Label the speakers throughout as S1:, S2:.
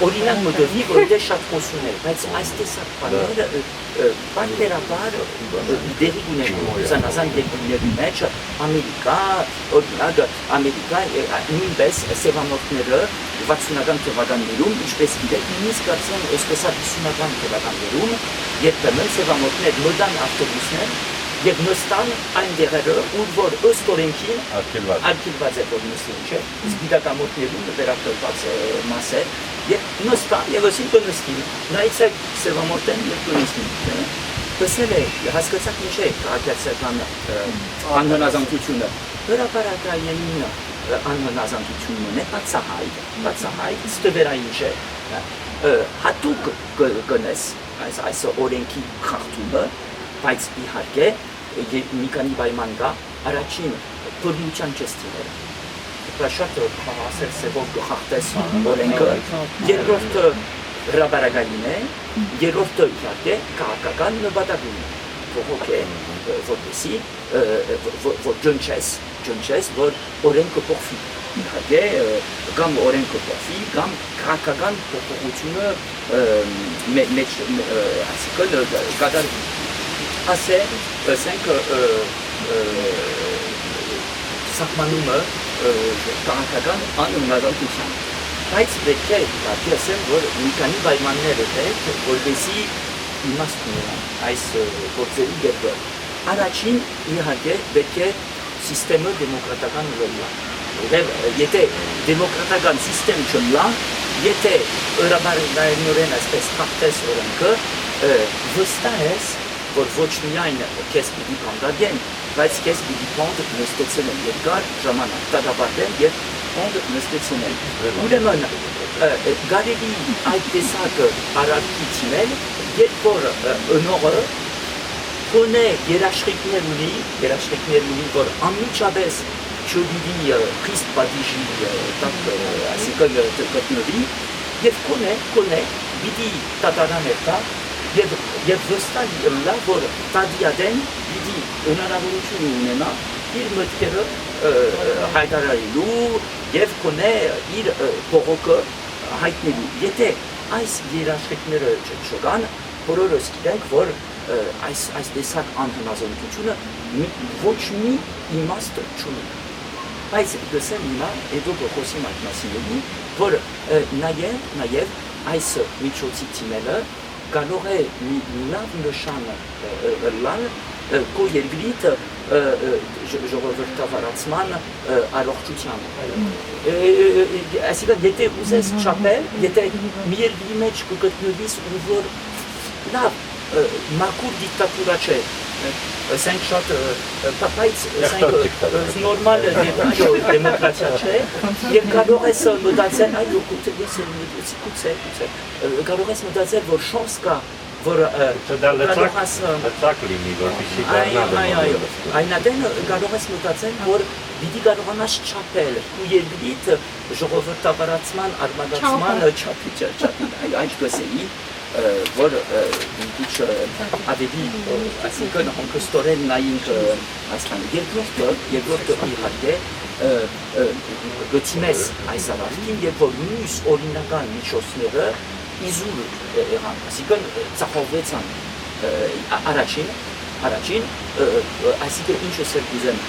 S1: օրինակ մտովի, որտեղ շատ խոսում էր, բայց այս տեսակ բաները բանտերաբար դերի ունեն զանազան երկրների մեջ, Ամերիկա, օրինակ Ամերիկա նույնպես սևամորթները 60-ական թվականներում, ինչպես գիտեք, նույնիսկ կարծեմ այսպեսակ 50-ական թվականներում, երբեմն սևամորթներ մտան ավտոբուսներ եւ նստան այն դերերը, ուր որ ըստ օրենքին արգելված է որ նստին, չէ՞, սպիտակամորթներում վերակրված մասեր, եւ նստան եւ ասին կնստին, նայեցեք սևամորթեն եւ կնստին, տեսել է, հասկացաք ինչ է քաղաքացիական անհնազանդությունը, հրապարակային անհնազանդությունն է բացահայտ, ստվերային չէ, հատուկ կնես այս օրենքի խախտումը, բայց իհարկե մի քանի պայման կա, առաջին բռնության չստիները։ Դա շատ ասել սևով կխախտես օրենքը, երկրորդը հրապարակային է, երրորդը իհարկե քաղաքական նպատակում է, փոխոք է, որպեսզի որ ջնջես, որ օրենքը փոխվի։ Իհարկե կամ օրենքը փոխվի, կամ քաղաքական փոփոխությունը այսինքն կատարվի։ Ասենք սահմանումը քաղաքական անհնազանդության, բայց պետք է ասեմ, որ մի քանի պայմաններ պետք, որպեսզի իմաստ ունենան այս գործերի գերբը։ Առաջին իհարկե պետք է սիստեմը դեմոկրատական լինի։ Եթե դեմոկրատական սիստեմ չլա, եթե հրապարակայինորեն այսպես խախտես օրենքը, վստահ ես, որ ոչ միայն քեզ պիտի կանգնեն, բայց քեզ պիտի պոնդ նստեցնեն երկար ժամանակ, դատապարտեն եւ պոնդ նստեցնեն։ Ուրեմն գարելի այդ տեսակը արարքի չինել, երբ որ ընողը կոնե երաշխիքներ ունի, որ անմիջապես չդիվի խիստ պատիժի այսինքն գտնվի, եւ կոնե պիտի դատարաներ տա, եւ վստահ լավ որ տադիադեն պիտի հնարավորություն ունենա իր մտքերը հայտարարելու եւ կոնե իր փողոքը հայտնելու։ Եթե այս երաշխիքները չկան, բոլորս գիտենք, որ այս տեսակ անհնազանդությունը ոչ մի իմաստ չունի։ Բայց դասեմ հիմա հետո խոսիմ այդ մասին, որ նաեւ այս միջոցի թիմերը կարող է մի լավ նշան լալ քո երկրիդ ժողովրդավարացման առողջության։ Այսինքն եթե ուզես չափել, եթե մի երկրի մեջ կգտնվես ու որ լավ մաքուր դիկտատուրա չէ, ասենք շատ բայց նորմալ դեմոկրատիա չէ, եւ կարող ես մտածել, այո, գուցե կարող ես մտածել, որ շանս կա, որ
S2: լծակ լինի, որպեսզի դառնա
S1: այնադեն կարող ես մտածել, որ պիտի կարողանաս չափել ու երկրիդ ժողովրդավարացման արմատացման չափի, այն կսեի, որ ինչ ավելի այսինքն հանգստորեն նայենք այսքան երկրորդը իհարկե գտիմես այս առարկին, երբ որ մյուս օրինական միջոցները իզուր եղան, այսինքն ծախողվեցան առաջին, այսինքն ինչ ես կուզեմ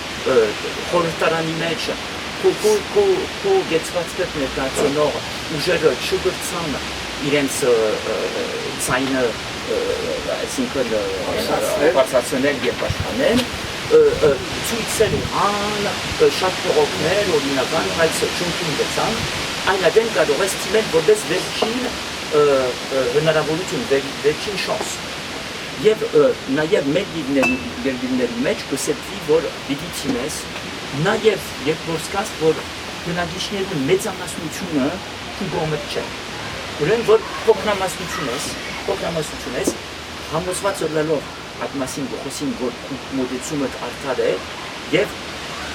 S1: խորհրդարանի մեջ քո գեցվածքդ ներկայացնող ուժերը չգրցան իրենց ցայնը այսինքն բարձրացնել եւ պաշտպանել ցույցեր ան շատ փողոքներ օրինական բայց չընդունվեցան այնադեն կարող է ստիմել որպես վերջին հնարավորություն վերջին շանս եւ նաեւ մեր երկրների մեջ կսեփվի որ պիտի թիմես նաեւ երբ որ սկաս որ բնակիչների մեծամասնությունը կողմդ չէ ուրեմն որ փոքրամասնություն ես համոզված ըլլելով այդ մասին խոսին որ մոդեցումը արդար է եւ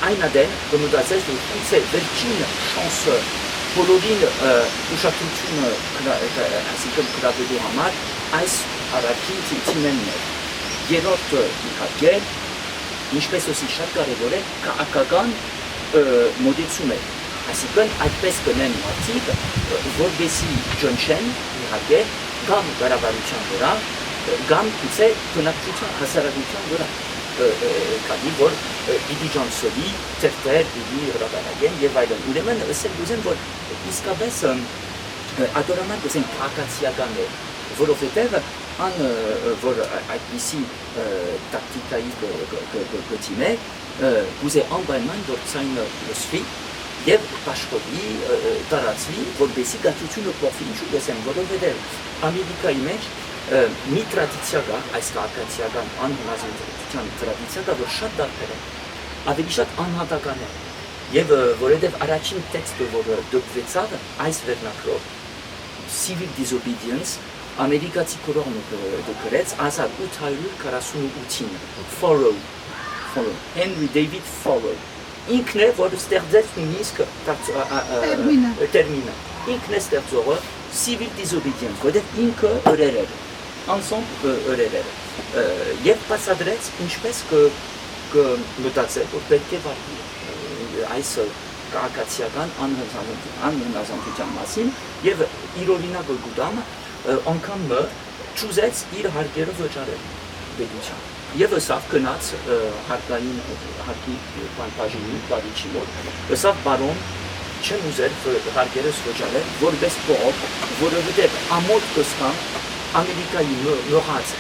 S1: այնադեն կմտածես որ գուցե վերջին շանսը բոլորին ուշադրությունը այսինքն կրավելու համար այս առաքին թիմենն է երրորդը իհարկե ինչպես ասի շատ կարևոր է քաղաքական մոդեցում է Այսինքն այդպես կնեն մարդիկ, որպեսի ջնջեն իհարկե կամ կառավարության վրա, կամ գուցե բնակչության հասարակության վրա, քանի որ պիտի ջանցովի, թերթեր պիտի հրապարակեն եւ այլն։ Ուրեմն ասել ուզեմ, որ իսկապես ադորաման գուցեն քաղաքացիական է, որովհետեւ ան որ այդպիսի տակտիկայի գտիմե գուզե անպայման որ ցայնը լսվի եւ աշխորհի տարածվի, որպեսզի գացությունը փոխվի, ինչու դեսեմ, որովհետեւ Ամերիկայի մեջ մի տրադիցիա կա, այս քաղաքացիական անհնազանդության տրադիցիա կա, որ շատ տարբեր է, ավելի շատ անհատական է, եւ որովհետեւ առաջին տեքստը, որը դպվեցավ այս վերնակրով, Civil Disobedience, ամերիկացի կորողնը գրեց 1848-ին, Thoreau, Henry David Thoreau, ինքն է, որ ստեղծեց նույնիսկ տերմինը, ինքն է ստեղծողը Civil Disobedience, որովհետև ինքը օրեր էր, անսոմբ օրեր էր, եւ բացատրեց ինչպես կմտածել, որ պետք է վարվի այս քաղաքացիական անհնազանդության մասին եւ իր օրինակը գուտամ անգամ ճուզեց իր հարկերը վճարել պետության եւ ըսավ գնաց հարկային հարկի բաժինի բարիչի մոտ ըսավ բարոն չեմ ուզել հարկերս վճարել որպես փող որովհետեւ ամոթ կսկան Ամերիկայի մոռաց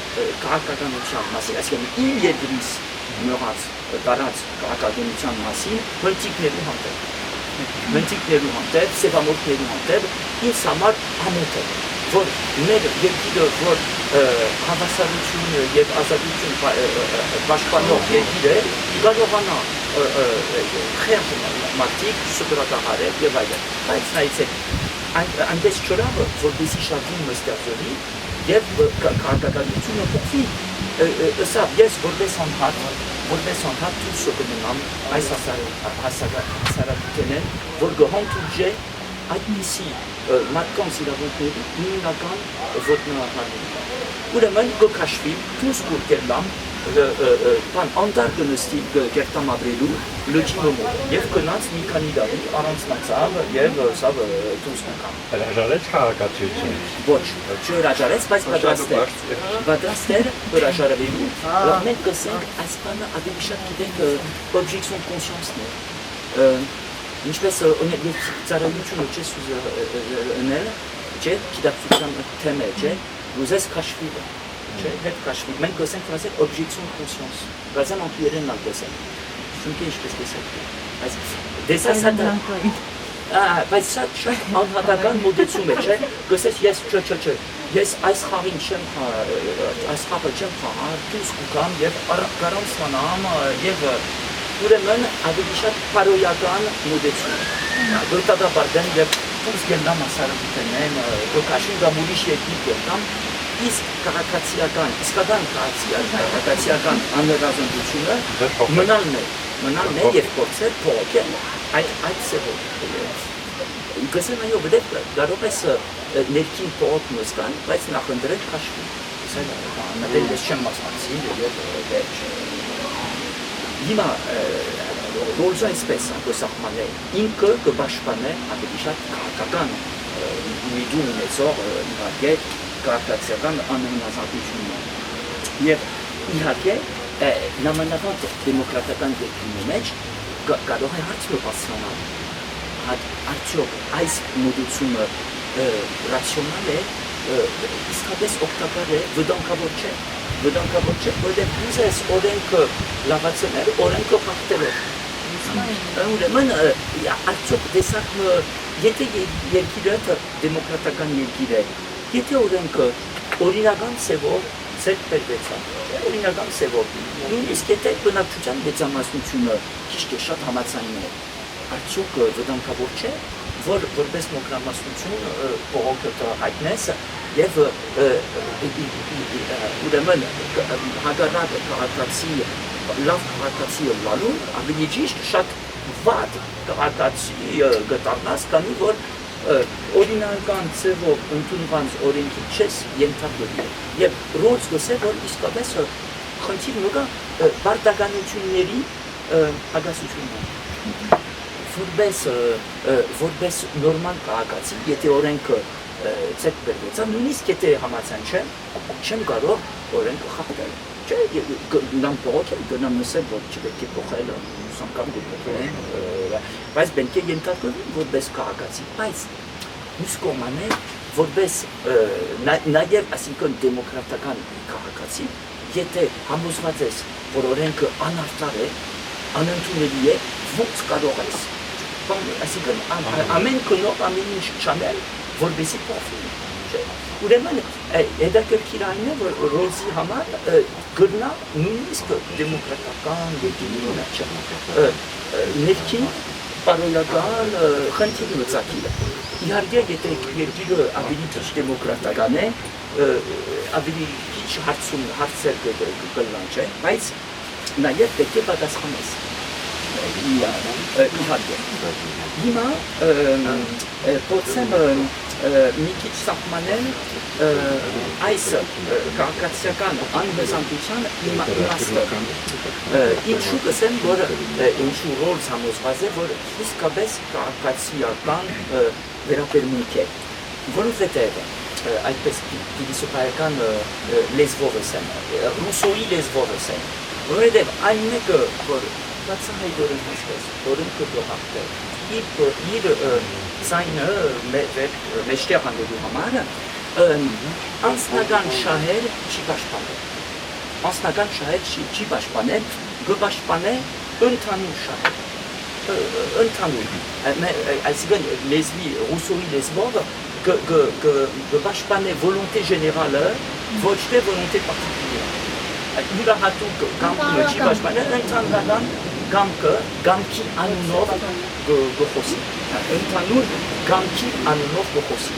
S1: քաղաքականության մասին այսինքն իմ երկրից մոռաց տարած քաղաքականության մասին հնդիկներու հանդեպ սևամորթներու հանդեպ ինձ համար ամոթ է որ մեր երկիրը որ հավասարություն եւ ազատություն պաշտպանող երկիր է կարողանա խեղճ մարդիկ սուպերակահարել եւ այլն բայց նայեցեք այնպես չորավը որպեսի շարքին մստեղծվի եւ քաղաքականությունը փոխվի ըստ ես որպես անհատ դուրս կգնամ այս հասարակությունն որ գոհանտուժե այդպիսի մարդկանց իրավունքների նույնական ոտնահարման ուրեմն կքաշվի դուրս կգնամ բան անտար կնստի գերտամ ապրելու լճի մոտ եւ գնաց մի քանի տարի առանցնացավ եւ սա դուրս կգամ
S2: հրաժարեց քաղաքացիությունից
S1: ոչ չհրաժարեց բայց պատրաստ էր հրաժարվելու մենք կսենք այս բանը ավելի շատ գիտենք objection conscience-ն է ինչպես օրինակ ծառայությունը չես ուզել չէ գիտակցության թեմա չէ ուզես քաշվի չէ հետ քաշվի մենք կսենք ֆրանսիա objection conscience բազան անկյուրեն անգլեսեն շունկի ինչպես տեսեք այս դեսասատա բայց շատ անհատական մոդեցում է չէ գսես ես չէ ես այս խաղին չեմ այս խաղը չեմ խաղար դուրս կգամ եւ առանցնամ եւ ուրեմն ավելի շատ պարոյական մոդեցում գտադապար դեն եւ դուրս գնամ հասարակությունեն կաշին կամ ուրիշ երկիր գնամ իսկ քաղաքացիական իսկական քաղաքացիական անհրաժեշտությունը մնալն է եւ փորձել փոխել այդ սեփը գսեմ այո դեպք կարող է ներքին փոխ մսկան բայց նախընտրել քաշվի սա նայել ես չեմ մասնակցին եւ վերջ հիմա ռոլը այսպես ակոսախմանե ինքը կպաշտպանե ավելի շատ քաղաքական միդուն ունեցող իհարկե քաղաքացիական անհնազանդությունը եւ իհարկե նամանավանդ դեմոկրատական երկրի մեջ կարող է հարց պատասխանել արդյոք այս մոդությունը ռացիոնալ է իսկապես օգտակար է վտանգավոր չէ որովհետև ուզես օրենքը լավացնել օրենքը խախտելով ուրեմն արդյոք տեսակ եթե երկիրը դեմոկրատական երկիր է եթե օրենքը օրինական սևով ձեռք բերվեցավ օրինական սևով նույնիսկ եթե բնակչության մեծամասնությունը ճիշտ է շատ համաձայն է արդյոք վտանգավոր չէ որ որպես մոկրամասնություն բողոքը հայտնես եւ ուրեմն հագարակ քաղաքացի լավ քաղաքացի լալու ավելի ճիշտ շատ վատ քաղաքացի գտարնաս քանի որ օրինական ձևով ընդունված օրենքի չես ենթարկվի եւ ռոլս գսե որ իսկապես խնդիրը կա բարդականությունների հագասությունն որպես նորմալ քաղաքացի, եթե օրենքը ցեք բերվեցա, նույնիսկ եթե համաձայն չեմ կարող օրենքը խախտել։ Չէ, նամ փոխել, գնամ նսել, որ չպետք է փոխել, ուսանքամ դեպքերեն, բայց պետք է ենթարկվի որպես քաղաքացի, բայց մյուս կողմանը որպես նաև այսինքն դեմոկրատական քաղաքացի, եթե համոզված ես, որ օրենքը անարդար է, անընդունելի է, ո՞նց կարող ես, այսինքն ամեն կնով ամեն ինչ չանել, որպեսզի փոխվի։ Ուրեմն հետաքրքիր այն է, որ Ռոզի համար գրնա նույնիսկ դեմոկրատական ներքին պարոյական խնդիր լուծակի։ Իհարկե, եթե երկիրը ավելի քիչ դեմոկրատական է, ավելի քիչ հարցեր կլան, չէ, բայց նաև պետք է պատասխանես։ Իհարկե։ Հիմա փորձեմ մի քիչ սահմանել այս քաղաքացիական անվտանգության իմաստը։ Ինչու կսեմ, որ ինչու Ռոլս համոզված է, որ իսկապես քաղաքացիական վերաբերմունք է, որովհետև այդպես փիլիսոփայական լեզվով ասեմ, ռուսոյի լեզվով ասեմ, որովհետև այն մեկը, որ բացահայտորեն հասկաց, օրենքը գոհակտել, իր ձայնը մեջտեղ անելու համար անձնական շահեր չի պաշտպանել։ Անձնական շահեր չի պաշտպանել, կպաշտպանե ընդհանուր շահեր։ Ընդհանուր, այսինքն լեզվի, ռուսոյի լեզվով կպաշտպանե վոլոնտե ժեներալը, ոչ թե վոլոնտե պարտիկուլյեր։ Յուրահատուկ կամքը չի պաշտպանել, ընդհանրական կամքի անունով գխոսի, ընդհանուր կամքի անունով գխոսի։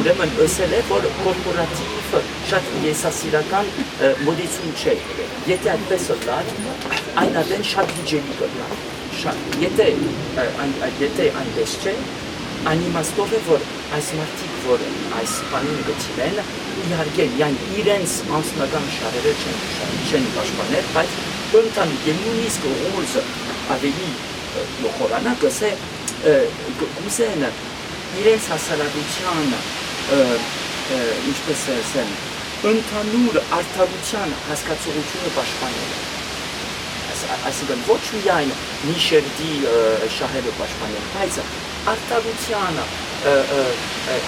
S1: Ուրեմն ըսել է, որ կորպորատիվ շատ եսասիրական մոդեցություն չէ։ Եթե այդպես լար, այն արդեն շատ վիճելի կլա։ Եթե այնպես չէ, այն իմաստով է, որ այս մարդիկ, որ այս բանին գտիվեն, իհարկե միայն իրենց անձնական շահերը չեն պաշտպանել, բայց ընդհանուր եւ նույնիսկ Ռոլսը ավելի խորանակ է գուցեն իրենց հասարակության ինչպես ասեմ ընդհանուր արդարության հասկացողությունը պաշտպանել։ Այսինքն ոչ միայն մի շերտի շահերը պաշտպանել, բայց արդարության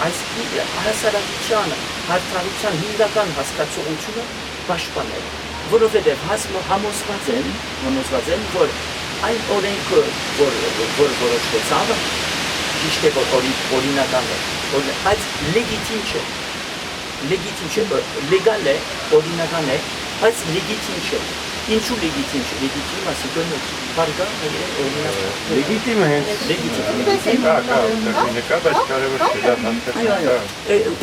S1: այս հասարակության արդարության հիմնական հասկացողությունը պաշտպանել, որովհետև համոզված են, որ այն օրենքը, որ որոշվեցավ, ճիշտ է, որ օրինական է, բայց լեգիտիմ չէ, լեգալ է, օրինական է, բայց լեգիտիմ չէ։ Ինչու լեգիտիմ չէ, լեգիտիմ ասիկն բարգա օրինական։
S2: Լեգիտիմ է հենց։ Լեգիտիմ։ Կա, բայց կարևոր չէ դա հասկացնել։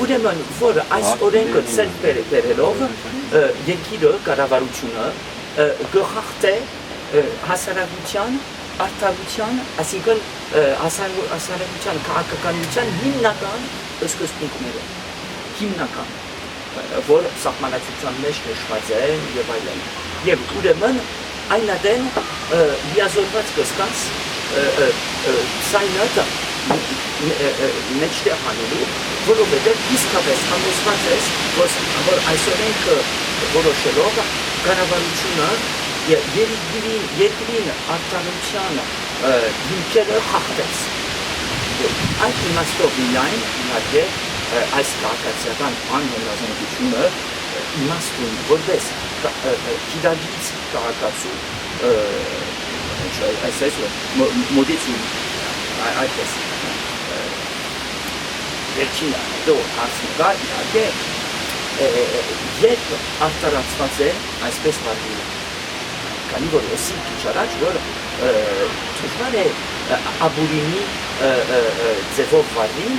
S1: Ուրեմն, որ այս օրենքը ցել բերելով երկիրը կառավարությունը գխախտե հասարակության, արդարության, այսինքն հասարակության քաղաքականության հիմնական սկզբունքները, հիմնական, որ սահմանադրության մեջ նշված են եւ այլն։ Եվ ուրեմն այն adեն լիազորված կսկաց սայնը մեջտեղ անելու, որովհետև իսկապես համոզված ես, որ այս օրենքը որոշելով կառավարությունը երկրին արդարության հիմքերը խախտեց։ Այդ իմաստով միայն իհարկե այս քաղաքացիական անհնազանդությունը իմաստուն որպես կիդագից քաղաքացու այսպես մոդեցություն այդպես վերջին դո հարցնկա իհարկե երբ արտարացված է այսպես վարդին քանի որ ոսի քիչ առաջ որ դժվար է աբուրինի ձևով վարդին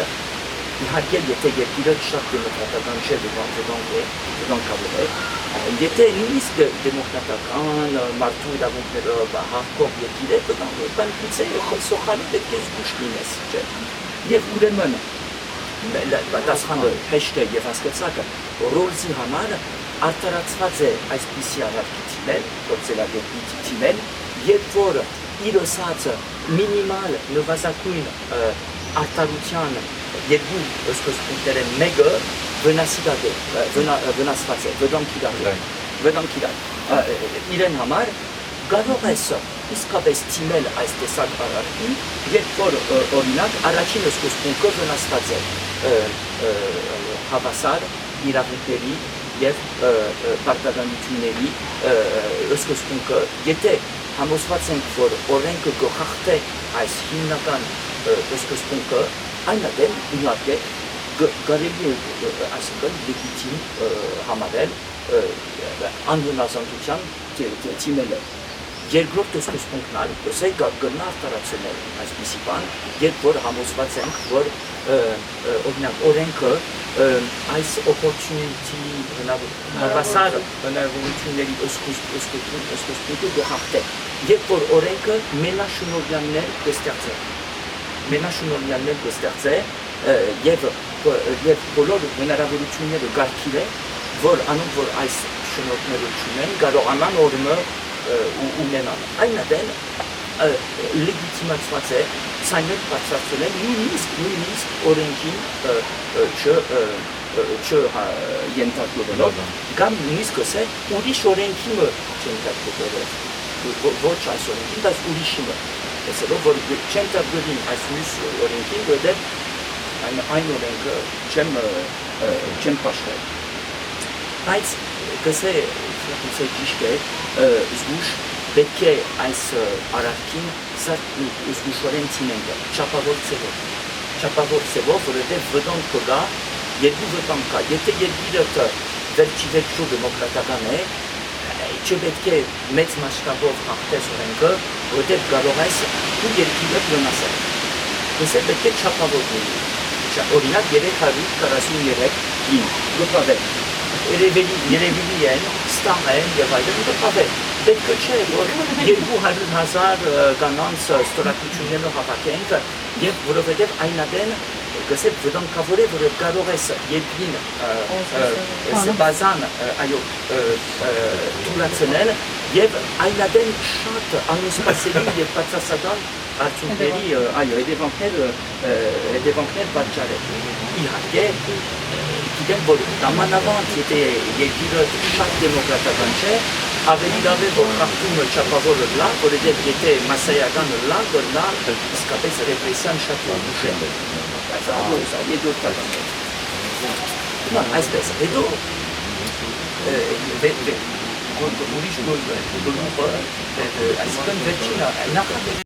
S1: իհարկե եթե երկիրը շատ դեմոկրատական չէ դրանքավոր է եթե նույնիսկ դեմոկրատական մարդու իրավունքներով հաղթող երկիր է բան գուցե սոխալի պետք է զգուշ լինես չէ եւ ուրեմն պատասխանը հեշտ է եւ հասկացակը Ռոլսի համար արտարացված է այսպիսի առարկի թիմել, գործելագետի թիմել, երբ որ իրոսած մինիմալ նվազագույն արտարության երկու սկզբունքներ են, մեկը վնասված է, վտանգիրակ։ Իրեն համար կարող ես իսկապես թիմել այս տեսակ արարքին, երբ որ օրինակ առաջին սկզբունքը վնասված է հավասար իրավունքների և պարտականությունների սկզբունքը, եթե համոզված ենք, որ օրենքը կխախտի այս հիմնական սկզբունքը, այնուհետև իհարկե կարելի է այսինքն լեգիտիմ համարել անվնասվածության թիմելը։ Երկրորդ սկզբունքն այլ կգնա արտարացնել այսպիսի բան, երբ որ համոզված ենք, որ օրինակ օրենքը այս opportunity հավասար հնարավորությունների սկզբունքը կխախտի, երբ որ օրենքը մենաշնորհյաններ կստեղծե եւ բոլոր հնարավորությունները կարգիրե, որ անոնք որ այս շնորհները չունեն, կարողանան օրը ունենալ։ Այնուհետև լեգիտիմացված է ցայնել բացարձնել նույնիսկ օրենքին չենթարկվելով, կամ նույնիսկ ասե ուրիշ օրենքի չենթարկվելով, ոչ այս օրենքին, բայց ուրիշի ասելով, որ չենթարկվին այս մյուս օրենքին, որտեղ այն օրենքը չեմ պաշտել։ Բայց կսե ճիշտ է, զգուշ պետք է այս արարքին զգուշորեն թիմենք, չափավոր ձևով, որովհետև վտանգ կգա, երկու վտանգ կա, եթե երկիրը վերջի վերջու դեմոկրատական է, չպետք է մեծ մասշտաբով հաղթես օրենքը, որովհետև կարող ես ու երկիրը վնասել։ Կսե պետք է չափավոր լինի, օրինակ 343 գլխավոր երևելի են, ստահ են և այլն գլխավոր։ Պետք չէ, որ 200,000 կանանց ստորագրություններով հավաքենք, և որովհետև այնադեն կսե վտանգավոր է, որ կարող ես երկրին բազան թույլատրել և այնադեն շատ անսպասելի և բացասական արդյունքների հետևանքներ պատճառել։ Իհարկե, գիտեմ, որ նամանավանդ, եթե երկիրը շատ դեմոկրատական չէ, ավելի լավ է, որ խախտումը չափավոր լա, որովհետև եթե մասսայական լա, կլա իսկապես ռեպրեսիան շատ ուշ է։ Այսպես, հետո ուրիշ գլուխը, այսինքն վերջինը, նախ